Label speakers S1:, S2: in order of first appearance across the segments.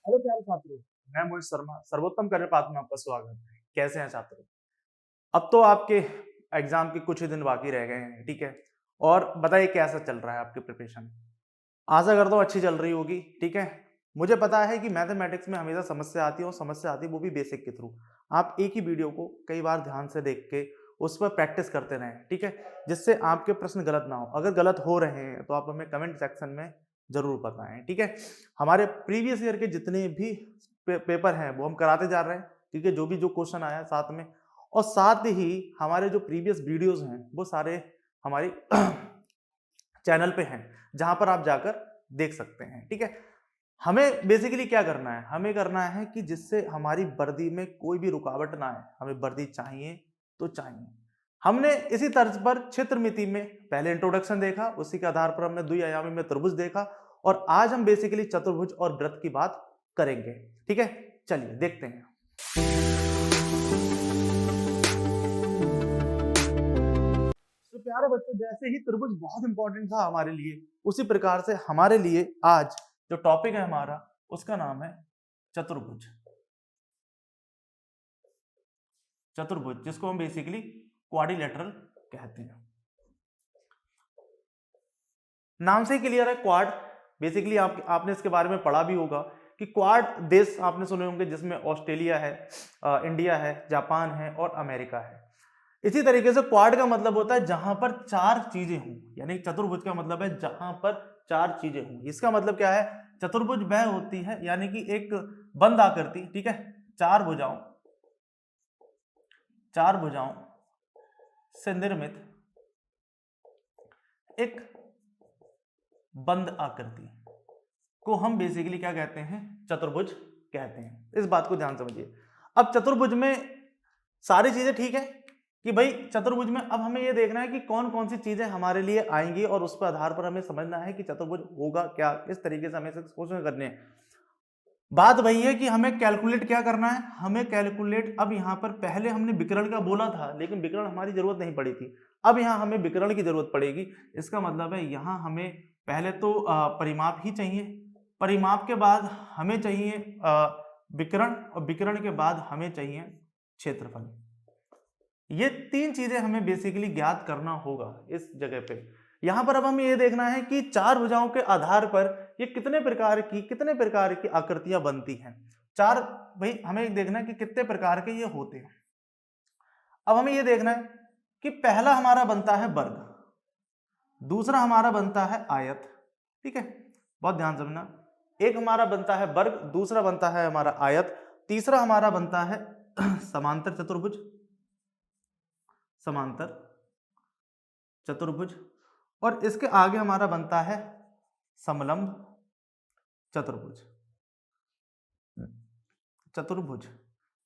S1: Hello प्यारे छात्रों। मैं मोहित शर्मा सर्वोत्तम करियर पाथ में आपका स्वागत है। कैसे हैं छात्रों? अब तो आपके एग्जाम के कुछ ही दिन बाकी रह गए हैं, ठीक है। और बताइए कैसा चल रहा है आपकी प्रिपरेशन? आशा करता हूँ अच्छी चल रही होगी, ठीक है। मुझे पता है कि मैथमेटिक्स में हमेशा समस्या आती है और समस्या आती है वो भी बेसिक के थ्रू। आप एक ही वीडियो को कई बार ध्यान से देख के उस पर प्रैक्टिस करते रहें, ठीक है, जिससे आपके प्रश्न गलत ना हो। अगर गलत हो रहे हैं तो आप हमें कमेंट सेक्शन में जरूर बताएं, ठीक है। हमारे प्रीवियस ईयर के जितने भी पेपर हैं वो हम कराते जा रहे हैं, ठीक है, जो भी जो क्वेश्चन आया साथ में। और साथ ही हमारे जो प्रीवियस वीडियोस हैं वो सारे हमारी चैनल पे हैं, जहां पर आप जाकर देख सकते हैं, ठीक है। हमें बेसिकली क्या करना है? हमें करना है कि जिससे हमारी वर्दी में कोई भी रुकावट ना आए। हमें वर्दी चाहिए तो चाहिए। हमने इसी तर्ज पर क्षेत्रमिति में पहले इंट्रोडक्शन देखा, उसी के आधार पर हमने द्विआयामी में त्रिभुज देखा, और आज हम बेसिकली चतुर्भुज और वृत्त की बात करेंगे, ठीक है। चलिए देखते हैं। तो प्यारे बच्चों, जैसे ही त्रिभुज बहुत इंपॉर्टेंट था हमारे लिए, उसी प्रकार से हमारे लिए आज जो टॉपिक है हमारा, उसका नाम है चतुर्भुज। चतुर्भुज जिसको हम बेसिकली क्वाड्रिलेटरल कहते हैं। नाम से ही क्लियर है, क्वाड। बेसिकली आपने इसके बारे में पढ़ा भी होगा कि क्वाड देश आपने सुने होंगे, जिसमें ऑस्ट्रेलिया है, इंडिया है, जापान है और अमेरिका है। इसी तरीके से क्वाड का मतलब होता है जहां पर चार चीजें हों, यानी चतुर्भुज का मतलब है जहां पर चार चीजें हों। इसका मतलब क्या है? चतुर्भुज वह होती है यानी कि एक बंद आकृति, ठीक है, चार भुजाओं से निर्मित एक बंद आकृति को हम बेसिकली क्या कहते हैं? चतुर्भुज कहते हैं। इस बात को ध्यान समझिए। अब चतुर्भुज में सारी चीजें ठीक है कि भाई चतुर्भुज में अब हमें यह देखना है कि कौन कौन सी चीजें हमारे लिए आएंगी, और उस पर आधार पर हमें समझना है कि चतुर्भुज होगा क्या, किस तरीके से हमें क्वेश्चन करने हैं। बात वही है कि हमें कैलकुलेट क्या करना है? हमें कैलकुलेट, अब यहां पर पहले हमने विकर्ण का बोला था, लेकिन विकर्ण हमारी जरूरत नहीं पड़ी थी। अब यहां हमें विकर्ण की जरूरत पड़ेगी। इसका मतलब है यहां हमें पहले तो परिमाप ही चाहिए, परिमाप के बाद हमें चाहिए विकर्ण, और विकर्ण के बाद हमें चाहिए क्षेत्रफल। ये तीन चीजें हमें बेसिकली ज्ञात करना होगा इस जगह पे। यहां पर अब हमें ये देखना है कि चार भुजाओं के आधार पर ये कितने प्रकार की आकृतियां बनती हैं। चार, भाई हमें देखना है कि कितने प्रकार के ये होते हैं। अब हमें ये देखना है कि पहला हमारा बनता है वर्ग, दूसरा हमारा बनता है आयत, ठीक है, बहुत ध्यान से समझना। एक हमारा बनता है वर्ग, दूसरा बनता है हमारा आयत, तीसरा हमारा बनता है समांतर चतुर्भुज, समांतर चतुर्भुज, और इसके आगे हमारा बनता है समलंब चतुर्भुज। चतुर्भुज,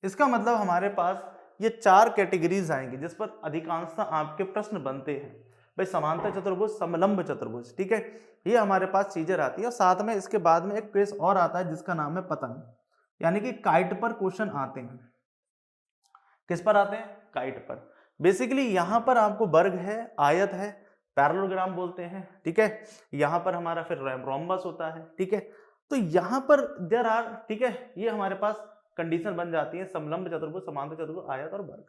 S1: इसका मतलब हमारे पास ये चार कैटेगरीज आएंगी जिस पर अधिकांशतः आपके प्रश्न बनते हैं। भाई समांतर चतुर्भुज, समलंब चतुर्भुज, ठीक है, ये हमारे पास चीजें आती है। और साथ में इसके बाद में एक क्वेश्च और आता है जिसका नाम है पतंग, यानी कि काइट पर क्वेश्चन आते हैं। किस पर आते हैं? काइट पर। बेसिकली यहां पर आपको वर्ग है, आयत है, पैरेललोग्राम बोलते हैं, ठीक है, यहां पर हमारा फिर रोम्बस होता है, ठीक है। तो यहां पर देयर आर, ठीक है, ये हमारे पास कंडीशन बन जाती है समलंब चतुर्भुज, समांतर चतुर्भुज, आयत और वर्ग।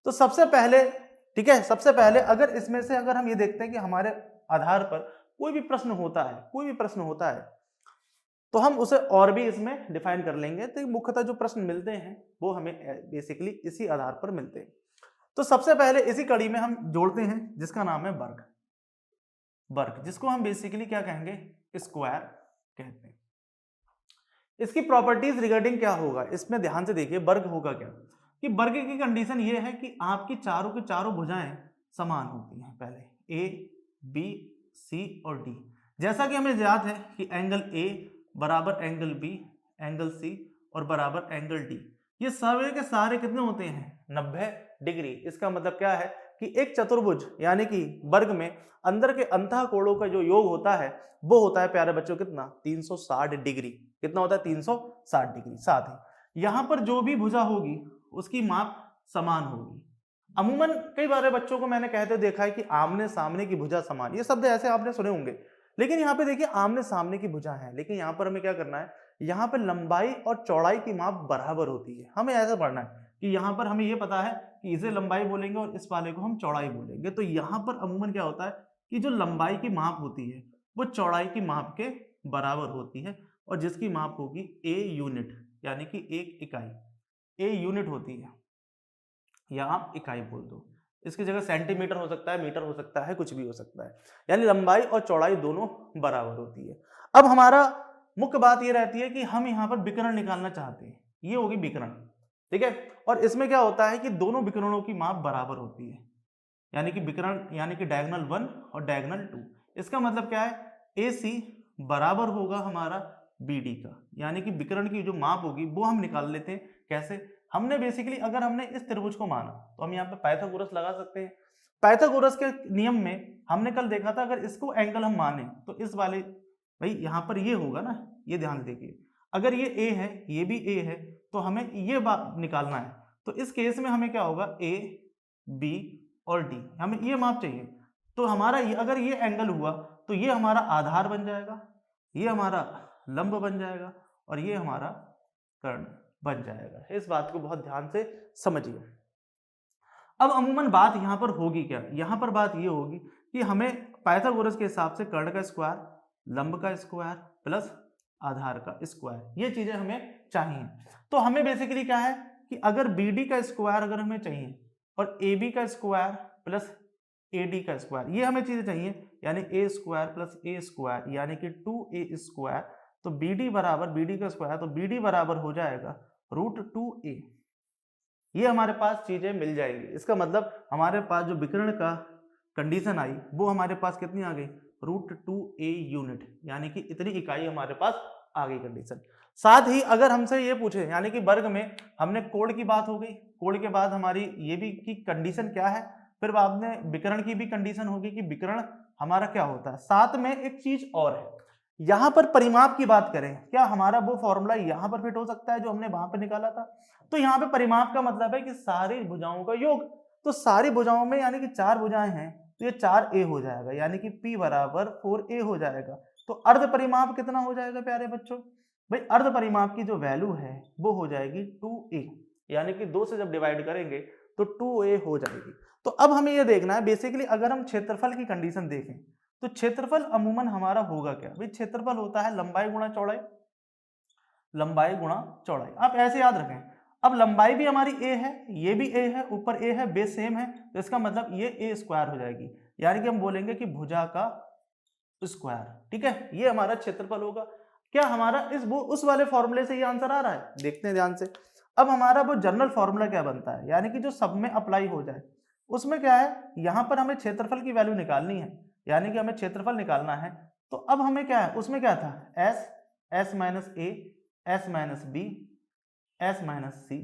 S1: तो सबसे पहले, ठीक है, सबसे पहले अगर इसमें से अगर हम ये देखते हैं कि हमारे आधार पर कोई भी प्रश्न होता है, कोई भी प्रश्न होता है, तो हम उसे और भी इसमें डिफाइन कर लेंगे। तो मुख्यतः जो प्रश्न मिलते हैं वो हमें बेसिकली इसी आधार पर मिलते हैं। तो सबसे पहले इसी कड़ी में हम जोड़ते हैं जिसका नाम है वर्ग। वर्ग जिसको हम बेसिकली क्या कहेंगे? स्क्वायर कहते हैं। इसकी प्रॉपर्टीज रिगार्डिंग क्या होगा इसमें ध्यान से देखिए। वर्ग होगा क्या कि वर्ग की कंडीशन ये है कि आपकी चारों की चारों भुजाएं समान होती हैं। पहले ए, बी, सी और डी। जैसा कि हमें याद है कि एंगल ए बराबर एंगल बी, एंगल सी और बराबर एंगल डी, ये सारे के सारे कितने होते हैं? 90 डिग्री। इसका मतलब क्या है कि एक चतुर्भुज यानी कि वर्ग में अंदर के अंतः कोणों का जो योग होता है वो होता है प्यारे बच्चों कितना? 360 डिग्री। कितना होता है? 360 डिग्री। साथ ही यहां पर जो भी भुजा होगी उसकी माप समान होगी। अमूमन कई बार बच्चों को मैंने कहते देखा है कि आमने सामने की भुजा समान, ये शब्द ऐसे आपने सुने होंगे, लेकिन यहाँ पे देखिए आमने सामने की भुजा है, लेकिन यहाँ पर हमें क्या करना है? यहाँ पर लंबाई और चौड़ाई की माप बराबर होती है। हमें ऐसा पढ़ना है कि यहाँ पर हमें ये पता है कि इसे लंबाई बोलेंगे और इस वाले को हम चौड़ाई बोलेंगे। तो यहाँ पर अमूमन क्या होता है कि जो लंबाई की माप होती है वो चौड़ाई की माप के बराबर होती है, और जिसकी माप होगी ए यूनिट, यानी कि एक इकाई, ए यूनिट होती है, या आप इकाई बोल दो। इसकी जगह सेंटीमीटर हो सकता है, मीटर हो सकता है, कुछ भी हो सकता है। यानी लंबाई और चौड़ाई दोनों बराबर होती है। अब हमारा मुख्य बात ये रहती है कि हम यहाँ पर विकर्ण निकालना चाहते हैं, ये होगी विकर्ण, ठीक है। और इसमें क्या होता है कि दोनों विकर्णों की माप बराबर होती है, यानी कि विकर्ण यानी कि डायगोनल 1 और डायगोनल 2। इसका मतलब क्या है, AC बराबर होगा हमारा BD का, यानी कि विकर्ण की जो माप होगी वो हम निकाल लेते हैं। कैसे? हमने बेसिकली अगर हमने इस त्रिभुज को माना तो हम यहाँ पे पाइथागोरस लगा सकते हैं। पाइथागोरस के नियम में हमने कल देखा था, अगर इसको एंगल हम माने तो इस वाले, भाई यहाँ पर ये होगा ना, ये ध्यान देखिए, अगर ये A है, ये भी A है, तो हमें ये बात निकालना है। तो इस केस में हमें क्या होगा, A, B और D, हमें ये माप चाहिए। तो हमारा अगर ये एंगल हुआ तो ये हमारा आधार बन जाएगा, ये हमारा लंब बन जाएगा, और ये हमारा कर्ण बन जाएगा। इस बात को बहुत ध्यान से समझिए। अब अमूमन बात यहाँ पर होगी क्या, यहाँ पर बात ये होगी कि हमें पाइथागोरस के हिसाब से कर्ण का स्क्वायर, लंब का स्क्वायर प्लस आधार का स्क्वायर, ये चीजें हमें चाहिए। तो हमें बेसिकली क्या है कि अगर BD का स्क्वायर अगर हमें चाहिए और AB का स्क्वायर प्लस AD का स्क्वायर, ये हमें चीजें चाहिए, यानी A square plus A square यानी कि 2A स्क्वायर। तो BD बराबर, BD का स्क्वायर, तो BD बराबर हो जाएगा √2A। ये हमारे पास चीजें मिल जाएंगी। इसका मतलब हमारे पास जो विकर्ण का कंडीशन आई वो हमारे पास कितनी आ गई, √2A यूनिट, यानी कि इतनी इकाई हमारे पास आ गई कंडीशन। साथ ही अगर हमसे ये पूछे, यानी कि वर्ग में हमने कोण की बात हो गई, कोण के बाद हमारी ये भी की कंडीशन क्या है, फिर बाद में विकर्ण की भी कंडीशन होगी कि विकर्ण हमारा क्या होता है। साथ में एक चीज और है, यहां पर परिमाप की बात करें, क्या हमारा वो फॉर्मूला यहां पर फिट हो सकता है जो हमने वहां पर निकाला था। तो यहाँ पे परिमाप का मतलब है कि सारी भुजाओं का योग। तो सारी भुजाओं में यानी कि 4 भुजाएं हैं तो ये 4A हो जाएगा, यानी कि P बराबर 4A हो जाएगा। तो अर्ध परिमाप कितना हो जाएगा प्यारे बच्चों, भाई अर्ध परिमाप की जो वैल्यू है वो हो जाएगी 2A, यानी कि 2 से जब डिवाइड करेंगे तो 2A हो जाएगी। तो अब हमें ये देखना है बेसिकली, अगर हम क्षेत्रफल की कंडीशन देखें तो क्षेत्रफल अमूमन हमारा होगा क्या, भाई क्षेत्रफल होता है लंबाई गुणा चौड़ाई, लंबाई गुणा चौड़ाई। आप ऐसे याद रखें, अब लंबाई भी हमारी A है, ये भी A है, ऊपर A है, बेस सेम है, तो इसका मतलब ये A स्क्वायर हो जाएगी, यानी कि हम बोलेंगे कि भुजा का स्क्वायर, ठीक है। ये हमारा क्षेत्रफल होगा। क्या हमारा उस वाले फॉर्मूले से ये आंसर आ रहा है, देखते हैं ध्यान से। अब हमारा वो जनरल फॉर्मूला क्या बनता है, यानी कि जो सब में अप्लाई हो जाए, उसमें क्या है, यहां पर हमें क्षेत्रफल की वैल्यू निकालनी है, यानी कि हमें क्षेत्रफल निकालना है। तो अब हमें क्या है, उसमें क्या था, S minus A, S minus B, S minus C।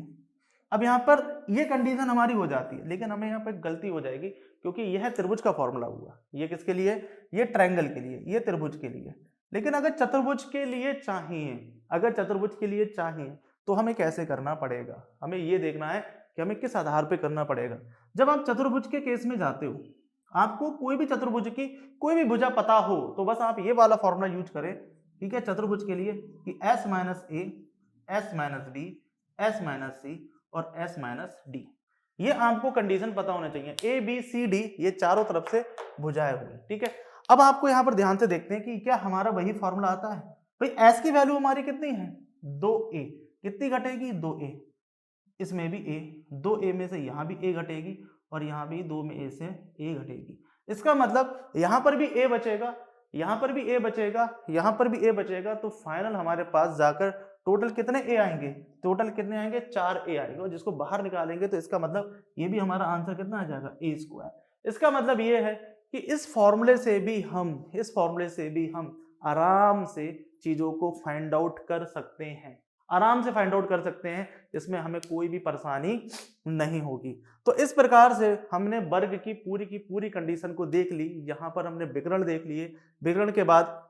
S1: अब यहाँ पर ये कंडीशन हमारी हो जाती है, लेकिन हमें यहाँ पर गलती हो जाएगी, क्योंकि यह त्रिभुज का फॉर्मूला हुआ, ये किसके लिए, ये ट्रायंगल के लिए, ये त्रिभुज के लिए। लेकिन अगर चतुर्भुज के लिए चाहिए, अगर चतुर्भुज के लिए चाहिए तो हमें कैसे करना पड़ेगा, हमें ये देखना है कि हमें किस आधार पे करना पड़ेगा। जब आप चतुर्भुज के केस में जाते हो, आपको कोई भी चतुर्भुज की कोई भी भुजा पता हो तो बस आप ये वाला फॉर्मूला यूज करें, ठीक है, चतुर्भुज के लिए, कि S minus A, S minus B, S minus C और S माइनस D। ये आपको कंडीशन पता होना चाहिए, A B C D ये चारों तरफ से भुजाएं हुई, ठीक है। अब आपको यहाँ पर ध्यान से देखते हैं कि क्या हमारा वही फॉर्मूला आता है, भाई S की वैल्यू हमारी कितनी है, 2A, कितनी घटेगी, 2A, इसमें भी A, 2A में से यहाँ भी A घटेगी और यहाँ भी 2 में A से A घटेगी। इसका मतलब यहाँ पर भी A बचेगा, यहाँ पर भी A बचेगा, यहाँ पर भी A बचेगा। तो फाइनल हमारे पास जाकर टोटल कितने A आएंगे, टोटल कितने आएंगे, 4A आएंगे, और जिसको बाहर निकालेंगे तो इसका मतलब ये भी हमारा आंसर कितना आ जाएगा, A स्क्वायर। इसका मतलब ये है कि इस फॉर्मूले से भी हम आराम से चीजों को फाइंड आउट कर सकते हैं, आराम से फाइंड आउट कर सकते हैं, इसमें हमें कोई भी परेशानी नहीं होगी। तो इस प्रकार से हमने वर्ग की पूरी कंडीशन को देख ली, यहाँ पर हमने विकर्ण देख लिए। विकर्ण के बाद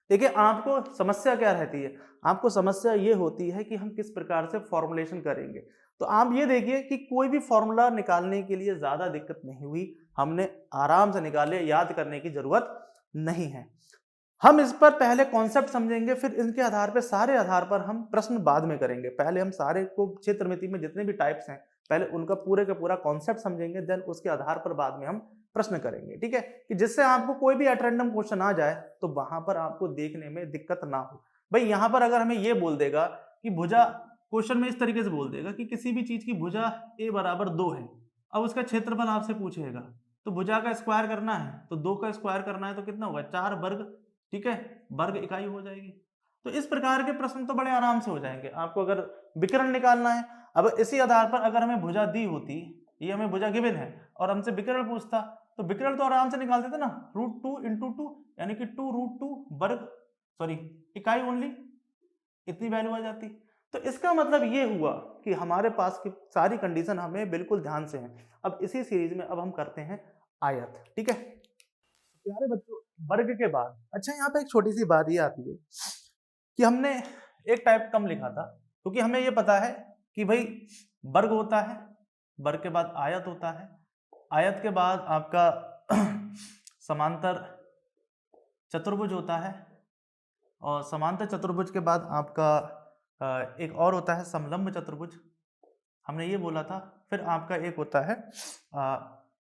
S1: देखिए आपको समस्या क्या रहती है, आपको समस्या ये होती है कि हम किस प्रकार से फॉर्मुलेशन करेंगे। तो आप ये देखिए कि कोई भी फॉर्मूला निकालने के लिए ज्यादा दिक्कत नहीं हुई, हमने आराम से निकाले, याद करने की जरूरत नहीं है। हम इस पर पहले कॉन्सेप्ट समझेंगे, फिर इनके आधार पर सारे आधार पर हम प्रश्न बाद में करेंगे। पहले हम सारे को क्षेत्रमिति में जितने भी टाइप्स हैं पहले उनका पूरे का पूरा कॉन्सेप्ट समझेंगे, देन उसके आधार पर बाद में हम प्रश्न करेंगे, ठीक है, कि जिससे आपको कोई भी एट रैंडम क्वेश्चन आ जाए तो वहां पर आपको देखने में दिक्कत ना हो। भाई यहां पर अगर हमें ये बोल देगा कि भुजा, क्वेश्चन में इस तरीके से बोल देगा कि किसी भी चीज की भुजा a बराबर 2 है, अब उसका क्षेत्रफल आपसे पूछेगा, तो भुजा का स्क्वायर करना है तो 2 का स्क्वायर करना है तो कितना होगा 4 वर्ग, ठीक है, वर्ग इकाई हो जाएगी। तो इस प्रकार के प्रश्न तो बड़े आराम से हो जाएंगे। आपको अगर विकर्ण निकालना है, अब इसी आधार पर अगर हमें भुजा दी होती, ये हमें भुजा गिवन है और हमसे विकर्ण पूछता तो विकर्ण तो आराम से निकाल देते ना, √2 × 2 यानी कि 2√2 वर्ग, सॉरी इकाई ओनली, इतनी वैल्यू आ जाती। तो इसका मतलब ये हुआ कि हमारे पास की सारी कंडीशन हमें बिल्कुल ध्यान से है। अब इसी सीरीज में अब हम करते हैं आयत, ठीक है प्यारे बच्चों। वर्ग के बाद अच्छा यहाँ पे एक छोटी सी बात ये आती है कि हमने एक टाइप कम लिखा था, क्योंकि हमें ये पता है कि भाई वर्ग होता है, वर्ग के बाद आयत होता है, आयत के बाद आपका समांतर चतुर्भुज होता है, और समांतर चतुर्भुज के बाद आपका एक और होता है समलंब चतुर्भुज, हमने ये बोला था। फिर आपका एक होता है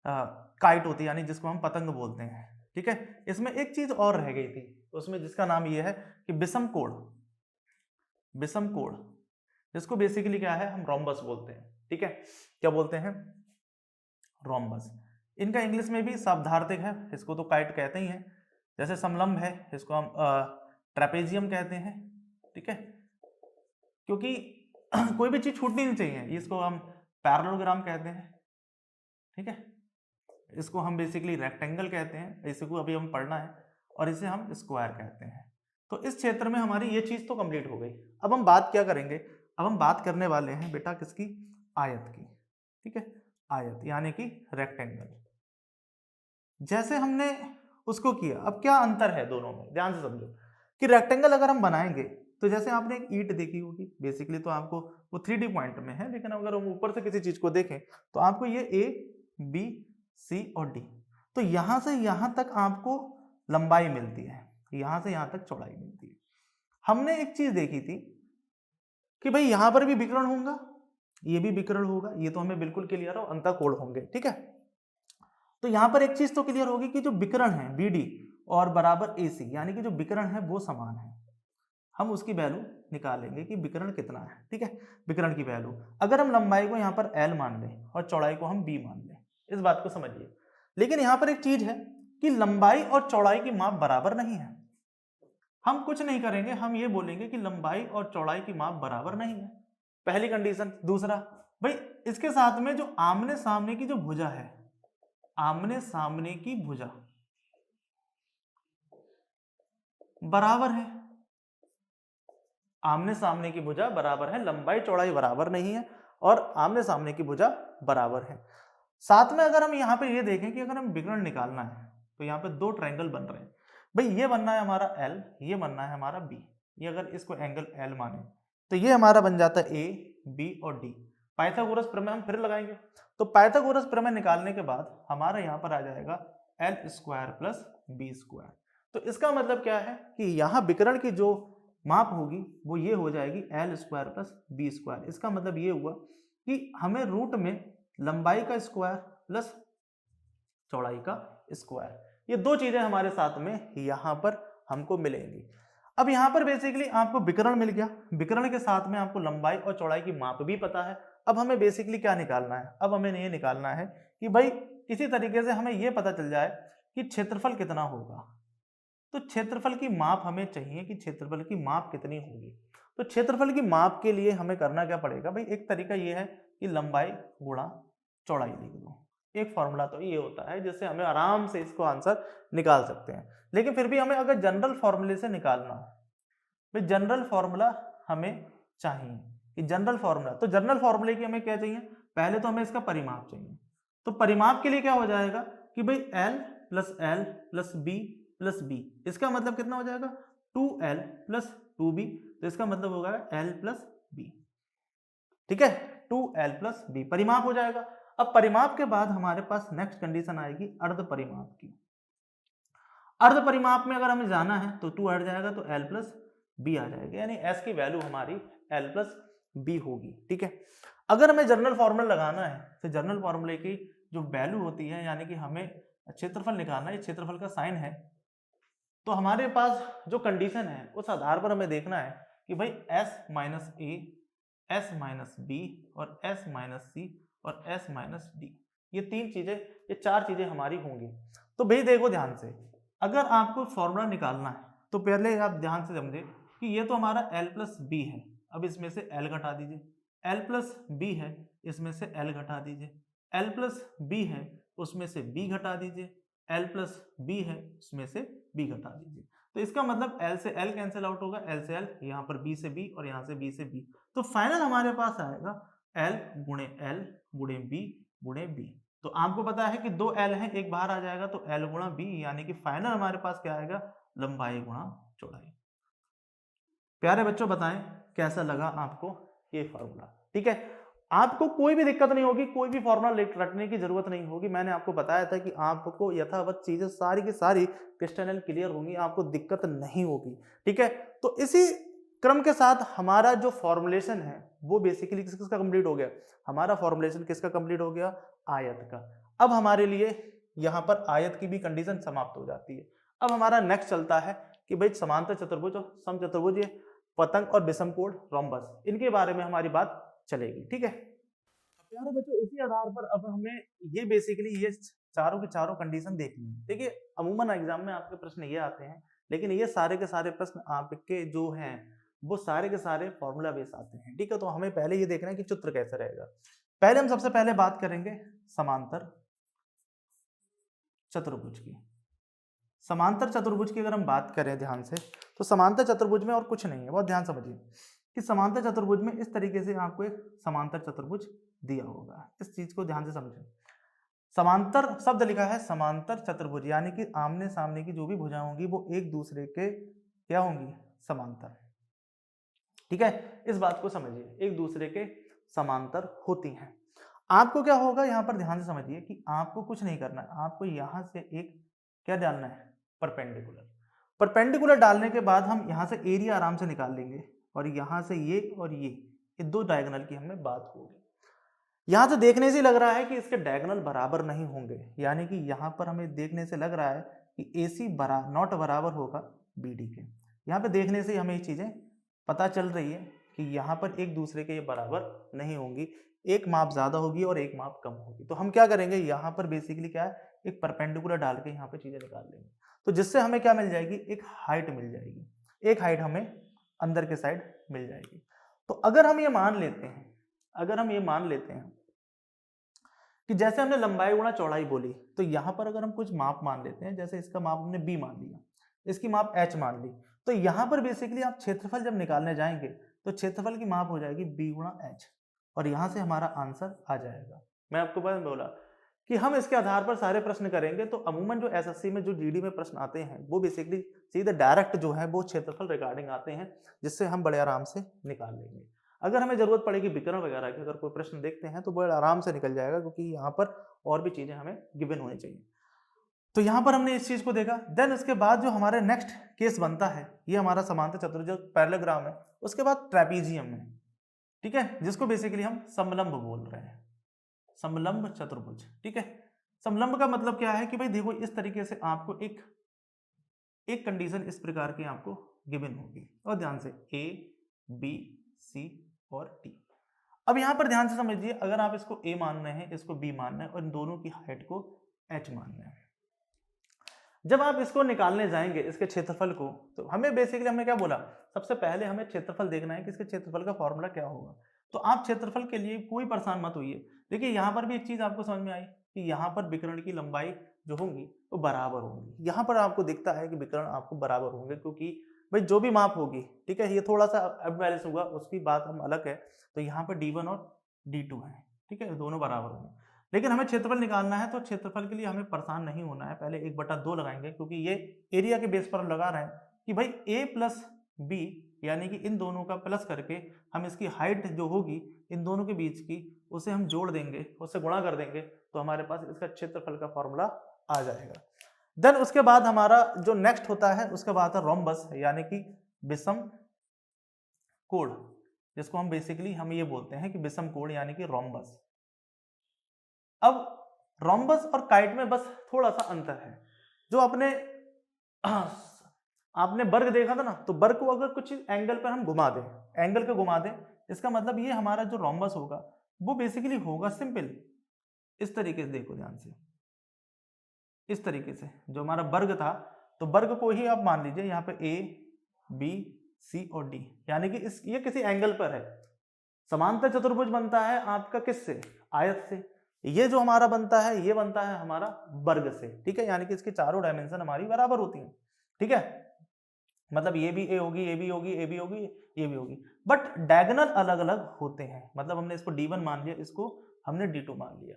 S1: काइट होती है, यानी जिसको हम पतंग बोलते हैं, ठीक है। इसमें एक चीज और रह गई थी उसमें, जिसका नाम ये है कि विषम कोण, विषम कोण, जिसको बेसिकली क्या है हम रोम्बस बोलते हैं, ठीक है। क्या बोलते हैं? रोम्बस। इनका इंग्लिश में भी शब्दार्थक है, इसको तो काइट कहते ही हैं। जैसे समलंब है, इसको हम ट्रेपेजियम कहते हैं, ठीक है, क्योंकि कोई भी चीज छूटनी नहीं चाहिए, इसको हम पैरेललोग्राम कहते हैं, ठीक है। इसको हम बेसिकली रेक्टेंगल कहते हैं, इसको अभी हम पढ़ना है, और इसे हम स्क्वायर कहते हैं। तो इस क्षेत्र में हमारी ये चीज तो कंप्लीट हो गई। अब हम बात क्या करेंगे? अब हम बात करने वाले हैं बेटा किसकी? आयत की, ठीक है, आयत यानी कि रेक्टेंगल। जैसे हमने उसको किया, अब क्या अंतर है दोनों में, ध्यान से समझो कि रेक्टेंगल अगर हम बनाएंगे तो जैसे आपने एक ईंट देखी होगी, बेसिकली तो आपको वो 3D पॉइंट में है, लेकिन अगर हम ऊपर से किसी चीज को देखें तो आपको ये A, B, C और D, तो यहां से यहां तक आपको लंबाई मिलती है, यहां से यहां तक चौड़ाई मिलती है। हमने एक चीज देखी थी कि भाई यहां पर भी विकर्ण होगा, ये भी विकर्ण होगा, ये तो हमें बिल्कुल क्लियर है, अंतःकोण होंगे, ठीक है। तो यहां पर एक चीज तो क्लियर होगी कि जो विकर्ण है BD और बराबर AC, यानी कि जो विकर्ण है वो समान है। हम उसकी वैल्यू निकालेंगे कि विकर्ण कितना है, ठीक है, विकर्ण की वैल्यू। अगर हम लंबाई को यहाँ पर L मान लें और चौड़ाई को हम B मान लें, इस बात को समझिए। लेकिन यहाँ पर एक चीज है कि लंबाई और चौड़ाई की माप बराबर नहीं है। हम कुछ नहीं करेंगे, हम ये बोलेंगे कि लंबाई और चौड़ाई की माप बराबर नहीं है, पहली कंडीशन। दूसरा, भाई इसके साथ में जो आमने सामने की जो भुजा है, आमने सामने की भुजा बराबर है, आमने सामने की भुजा बराबर है, लंबाई चौड़ाई बराबर नहीं है, और आमने सामने की भुजा बराबर है। साथ में अगर हम यहाँ पे ये देखें कि अगर हम विकर्ण निकालना है तो यहाँ पे दो ट्रायंगल बन रहे हैं, भाई ये बनना है हमारा L, ये बनना है हमारा B। ये अगर इसको एंगल L माने तो ये हमारा बन जाता है A, B और D। पाइथागोरस प्रमेय हम फिर लगाएंगे, तो पाइथागोरस प्रमेय निकालने के बाद हमारा यहाँ पर आ जाएगा L² प्लस B²। तो इसका मतलब क्या है कि यहाँ विकर्ण की जो माप होगी वो ये हो जाएगी L² प्लस B²। इसका मतलब ये हुआ कि हमें रूट में लंबाई का स्क्वायर प्लस चौड़ाई का स्क्वायर, ये दो चीजें हमारे साथ में यहां पर हमको मिलेंगी। अब यहां पर बेसिकली आपको विकर्ण मिल गया, विकर्ण के साथ में आपको लंबाई और चौड़ाई की माप भी पता है। अब हमें बेसिकली क्या निकालना है? अब हमें ये निकालना है कि भाई इसी तरीके से हमें ये पता चल जाए कि क्षेत्रफल कितना होगा। तो क्षेत्रफल की माप हमें चाहिए कि क्षेत्रफल की माप कितनी होगी। तो क्षेत्रफल की माप के लिए हमें करना क्या पड़ेगा भाई? एक तरीका ये है कि लंबाई गुणा चौड़ाई लिख दो। एक फॉर्मूला तो ये होता है जिससे हमें आराम से इसको आंसर निकाल सकते हैं। लेकिन फिर भी हमें अगर जनरल फॉर्मूले से निकालना है, भाई जनरल फॉर्मूला हमें चाहिए कि जनरल फॉर्मूला, तो जनरल फॉर्मूले की हमें क्या चाहिए? पहले तो हमें इसका परिमाप चाहिए। तो परिमाप के लिए क्या हो जाएगा कि भाई L plus B plus B, इसका मतलब कितना हो जाएगा? 2L प्लस 2B, तो इसका मतलब होगा L प्लस B, ठीक है, 2L प्लस B परिमाप हो जाएगा। अब परिमाप के बाद हमारे पास नेक्स्ट कंडीशन आएगी अर्ध परिमाप की। अर्ध परिमाप में अगर हमें जाना है तो 2 हट जाएगा तो l प्लस बी आ जाएगा, यानी s की वैल्यू हमारी l प्लस बी होगी। ठीक है, अगर हमें जनरल फॉर्मूला लगाना है तो जनरल फॉर्मूले की जो वैल्यू होती है, यानी कि हमें क्षेत्रफल निकालना है, क्षेत्रफल का साइन है, तो हमारे पास जो कंडीशन है उस आधार पर हमें देखना है कि भाई s माइनस ए, s माइनस बी और s माइनस सी और s माइनस डी, ये तीन चीजें, ये चार चीजें हमारी होंगी। तो भाई देखो ध्यान से, अगर आपको फॉर्मूला निकालना है तो पहले आप ध्यान से समझे कि ये तो हमारा l प्लस बी है, अब इसमें से l घटा दीजिए, l प्लस बी है, इसमें से l घटा दीजिए, l प्लस बी है, उसमें से b घटा दीजिए, l प्लस बी है, उसमें से b घटा दीजिए। तो इसका मतलब l से l कैंसिल आउट होगा, l से l, यहाँ पर b से b और यहाँ से b से b, तो फाइनल हमारे पास आएगा l गुणे l गुणे b गुणे b। तो आपको पता है कि दो l है, एक बाहर आ जाएगा तो l गुणा b, यानी कि फाइनल हमारे पास क्या आएगा, लंबाई गुणा चौड़ाई। प्यारे बच्चों बताएं कैसा लगा आपको ये फॉर्मूला। ठीक है, आपको कोई भी दिक्कत नहीं होगी, कोई भी फॉर्मूला रटने की जरूरत नहीं होगी। मैंने आपको बताया था कि आपको यथावत चीजें सारी की सारी क्रिस्टल एंड क्लियर होंगी, आपको दिक्कत नहीं होगी। ठीक है, तो इसी क्रम के साथ हमारा जो फॉर्मुलेशन है वो बेसिकली किसका कंप्लीट हो गया, हमारा फॉर्मुलेशन किसका कंप्लीट हो गया, आयत का। अब हमारे लिए यहाँ पर आयत की भी कंडीशन समाप्त हो जाती है। अब हमारा नेक्स्ट चलता है कि भाई समांतर चतुर्भुज और समचतुर्भुज, ये पतंग और विषमकोण, रोम्बस, इनके बारे में हमारी बात चलेगी। ठीक है प्यारे बच्चों, इसी आधार पर अब हमें ये बेसिकली ये चारों के चारों कंडीशन देखनी है। देखिए अमूमन एग्जाम में आपके प्रश्न ये आते हैं, लेकिन ये सारे के सारे प्रश्न आपके जो हैं वो सारे के सारे फॉर्मूला बेस आते हैं। ठीक है, तो हमें पहले ये देखना है कि चित्र कैसे रहेगा। पहले हम सबसे पहले बात करेंगे समांतर चतुर्भुज की। समांतर चतुर्भुज की अगर हम बात करें ध्यान से, तो समांतर चतुर्भुज में और कुछ नहीं है, बहुत ध्यान समझिए कि समांतर चतुर्भुज में इस तरीके से आपको एक समांतर चतुर्भुज दिया होगा, इस चीज को ध्यान से समझें। समांतर शब्द लिखा है समांतर चतुर्भुज, यानी कि आमने सामने की जो भी भुजाएं होंगी वो एक दूसरे के क्या होंगी, समांतर। ठीक है, इस बात को समझिए, एक दूसरे के समांतर होती हैं। आपको क्या होगा, यहाँ पर ध्यान से समझिए कि आपको कुछ नहीं करना है, आपको यहाँ से एक क्या डालना है, परपेंडिकुलर। परपेंडिकुलर डालने के बाद हम यहाँ से एरिया आराम से निकाल लेंगे, और यहाँ से ये और ये दो डायगोनल की हमें बात होगी। यहाँ से देखने से लग रहा है कि इसके डायगोनल बराबर नहीं होंगे, यानी कि यहाँ पर हमें देखने से लग रहा है कि AC नॉट बराबर होगा BD के। यहाँ पे देखने से हमें ये चीजें पता चल रही है कि यहाँ पर एक दूसरे के ये बराबर नहीं होंगी, एक माप ज्यादा होगी और एक माप कम होगी। तो हम क्या करेंगे, यहाँ पर बेसिकली क्या है, एक परपेंडिकुलर डाल के यहाँ पे चीजें निकाल लेंगे, तो जिससे हमें क्या मिल जाएगी, एक हाइट मिल जाएगी, एक हाइट हमें अंदर के साइड मिल जाएगी। तो अगर हम ये मान लेते हैं, अगर हम ये मान लेते हैं कि जैसे हमने लंबाई गुणा चौड़ाई बोली, तो यहाँ पर अगर हम कुछ माप मान लेते हैं, जैसे इसका माप हमने b मान लिया, इसकी माप h मान ली, तो यहाँ पर बेसिकली आप क्षेत्रफल जब निकालने जाएंगे तो क्षेत्रफल की माप हो जाएगी b गुणा h, और यहाँ से हमारा आंसर आ जाएगा। मैं आपको बस बोला कि हम इसके आधार पर सारे प्रश्न करेंगे, तो अमूमन जो एसएससी में जो जीडी में प्रश्न आते हैं वो बेसिकली सीधे डायरेक्ट जो है वो क्षेत्रफल रिगार्डिंग आते हैं, जिससे हम बड़े आराम से निकाल लेंगे। अगर हमें जरूरत पड़ेगी विकर्ण वगैरह की, अगर कोई प्रश्न देखते हैं तो बड़े आराम से निकल जाएगा, क्योंकि यहाँ पर और भी चीजें हमें गिवन होनी चाहिए। तो यहाँ पर हमने इस चीज को देखा। देन उसके बाद जो हमारे नेक्स्ट केस बनता है, ये हमारा समांतर चतुर्भुज पैरेललोग्राम है, उसके बाद ट्रेपीजियम है। ठीक है, जिसको बेसिकली हम समलंब बोल रहे हैं, समलंब चतुर्भुज। ठीक है, समलंब का मतलब क्या है कि भाई देखो इस तरीके से आपको एक कंडीशन इस प्रकार की आपको गिवन होगी, और ध्यान से A B C और D। अब यहां पर ध्यान से समझिए, अगर आप इसको A मान रहे हैं, इसको B मान रहे हैं, और इन दोनों की हाइट को H मान रहे हैं, जब आप इसको निकालने जाएंगे इसके क्षेत्रफल को, तो हमें बेसिकली हमने क्या बोला, सबसे पहले हमें क्षेत्रफल देखना है कि इसके क्षेत्रफल का फॉर्मूला क्या होगा। तो आप क्षेत्रफल के लिए कोई परेशान मत होइए। देखिए यहाँ पर भी एक चीज आपको समझ में आई कि यहाँ पर विकर्ण की लंबाई जो होंगी वो बराबर होंगी। यहाँ पर आपको दिखता है कि विकर्ण आपको बराबर होंगे, क्योंकि भाई जो भी माप होगी, ठीक है, ये थोड़ा सा अनबैलेंस होगा, उसकी बात हम अलग है। तो यहाँ पर D1 और D2 है, ठीक है, दोनों बराबर होंगे। लेकिन हमें क्षेत्रफल निकालना है, तो क्षेत्रफल के लिए हमें परेशान नहीं होना है। पहले 1/2 लगाएंगे, क्योंकि ये एरिया के बेस पर हम लगा रहे हैं कि भाई A प्लस B, यानी कि इन दोनों का प्लस करके हम इसकी हाइट जो होगी इन दोनों के बीच की, उसे हम जोड़ देंगे, उससे गुणा कर देंगे, तो हमारे पास इसका क्षेत्रफल का फॉर्मूला आ जाएगा। देन उसके बाद हमारा जो नेक्स्ट होता है उसके बाद आता है रोम्बस, यानी कि विषम कोण, जिसको हम बेसिकली हम ये बोलते हैं कि विषम कोण यानी कि रोम्बस। अब रोम्बस और काइट में बस थोड़ा सा अंतर है। जो आपने वर्ग देखा था ना, तो वर्ग को अगर कुछ एंगल पर हम घुमा दें, एंगल को घुमा दें, इसका मतलब ये हमारा जो रोम्बस होगा वो बेसिकली होगा सिंपल इस तरीके से। देखो ध्यान से, इस तरीके से जो हमारा वर्ग था, तो वर्ग को ही आप मान लीजिए यहाँ पे ए बी सी और डी, यानी कि ये किसी एंगल पर है। समांतर चतुर्भुज बनता है आपका किससे? आयत से। ये जो हमारा बनता है ये बनता है हमारा वर्ग से, ठीक है, यानी कि इसके चारों डायमेंशन हमारी बराबर होती हैं, ठीक है, मतलब ये भी ए होगी, ये भी होगी, ये भी होगी, ये भी होगी, बट डायगोनल अलग अलग होते हैं। मतलब हमने इसको D1 मान लिया, इसको हमने D2 मान लिया।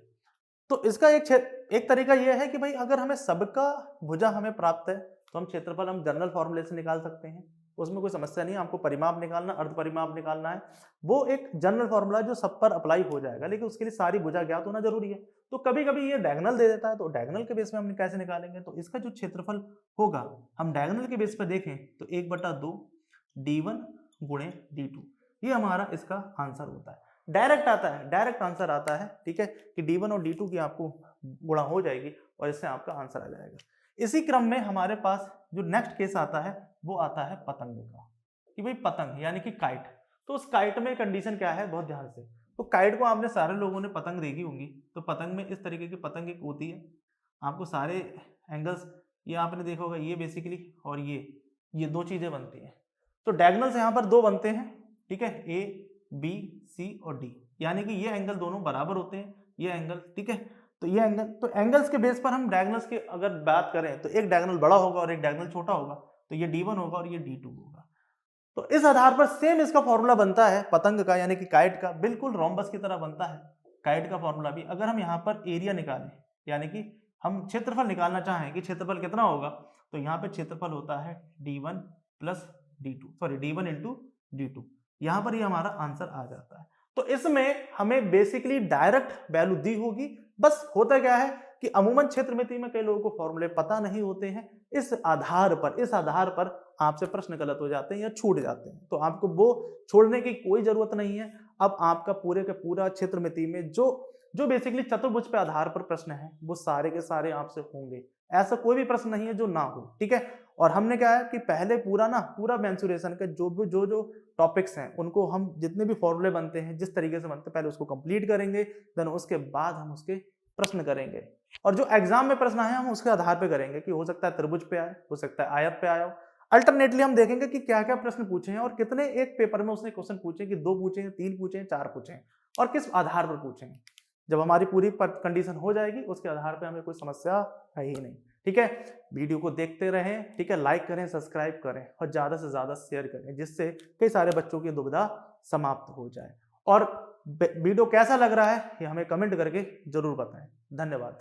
S1: तो इसका एक तरीका यह है कि भाई अगर हमें सबका भुजा हमें प्राप्त है तो हम क्षेत्रफल हम जनरल फॉर्मूले से निकाल सकते हैं, उसमें कोई समस्या नहीं है। आपको परिमाप निकालना, अर्ध परिमाप निकालना है, वो एक जनरल फॉर्मूला जो सब पर अप्लाई हो जाएगा, लेकिन उसके लिए सारी भुजा ज्ञात होना जरूरी है। तो कभी कभी ये डायगोनल दे देता है, तो डायगोनल के बेस में हम कैसे निकालेंगे? तो इसका जो क्षेत्रफल होगा हम डायगोनल के बेस पर देखें तो 1/2 D1 गुणे D2, ये हमारा इसका आंसर होता है। डायरेक्ट आता है, डायरेक्ट आंसर आता है, ठीक है, कि D1 और D2 की आपको गुणा हो जाएगी और इससे आपका आंसर आ जाएगा। इसी क्रम में हमारे पास जो नेक्स्ट केस आता है वो आता है पतंग का, कि भाई पतंग यानी कि काइट। तो उस काइट में कंडीशन क्या है, बहुत ध्यान से, तो काइट को आपने सारे लोगों ने पतंग देखी होंगी। तो पतंग में इस तरीके की पतंग एक होती है, आपको सारे एंगल्स ये आपने देखा होगा, ये बेसिकली और ये दो चीजें बनती हैं। तो डायगोनल से यहाँ पर दो बनते हैं, ठीक है, ए बी सी और डी, यानी कि ये एंगल दोनों बराबर होते हैं, ये एंगल, ठीक है। तो ये एंगल, तो एंगल्स के बेस पर हम डायगोनल्स की अगर बात करें तो एक डायगोनल बड़ा होगा और एक डायगोनल छोटा होगा, तो ये D1 होगा और ये D2 होगा। तो इस आधार पर सेम इसका फॉर्मूला बनता है पतंग का, यानी कि काइट का, बिल्कुल रोम्बस की तरह बनता है काइट का फॉर्मूला भी। अगर हम यहाँ पर एरिया निकालें, यानी कि हम क्षेत्रफल निकालना चाहें कि क्षेत्रफल कितना होगा, तो यहाँ पे क्षेत्रफल होता है D1 plus D2, sorry D1 into D2, यहाँ पर ये हमारा आंसर आ जाता है। तो इसमें हमें बेसिकली डायरेक्ट वैल्यू दी होगी। बस होता क्या है कि अमूमन क्षेत्रमिति में कई लोगों को फॉर्मूले पता नहीं होते हैं, इस आधार पर आपसे प्रश्न गलत हो जाते हैं या छूट जाते हैं, तो आपको वो छोड़ने की कोई जरूरत नहीं है। अब आपका पूरे का पूरा क्षेत्रमिति में जो बेसिकली चतुर्भुज पे आधार पर प्रश्न है वो सारे के सारे आपसे होंगे, ऐसा कोई भी प्रश्न नहीं है जो ना हो, ठीक है। और हमने क्या है कि पहले पूरा मेंसुरेशन का जो टॉपिक्स हैं उनको हम जितने भी फॉर्मूले बनते हैं जिस तरीके से बनते हैं पहले उसको कंप्लीट करेंगे, देन उसके बाद हम उसके प्रश्न करेंगे। और जो एग्जाम में प्रश्न आए हम उसके आधार पे करेंगे कि हो सकता है त्रिभुज पे आए, हो सकता है आयत पे आया हो। अल्टरनेटली हम देखेंगे कि क्या क्या प्रश्न पूछे हैं और कितने एक पेपर में उसने क्वेश्चन पूछे, कि 2 पूछे हैं, 3 पूछे हैं, 4 पूछे हैं, और किस आधार पर पूछे हैं। जब हमारी पूरी कंडीशन हो जाएगी उसके आधार पर हमें कोई समस्या है ही नहीं, ठीक है। वीडियो को देखते रहें, ठीक है, लाइक करें, सब्सक्राइब करें और ज्यादा से ज्यादा शेयर करें, जिससे कई सारे बच्चों की दुविधा समाप्त हो जाए। और वीडियो कैसा लग रहा है ये हमें कमेंट करके जरूर बताएं। धन्यवाद।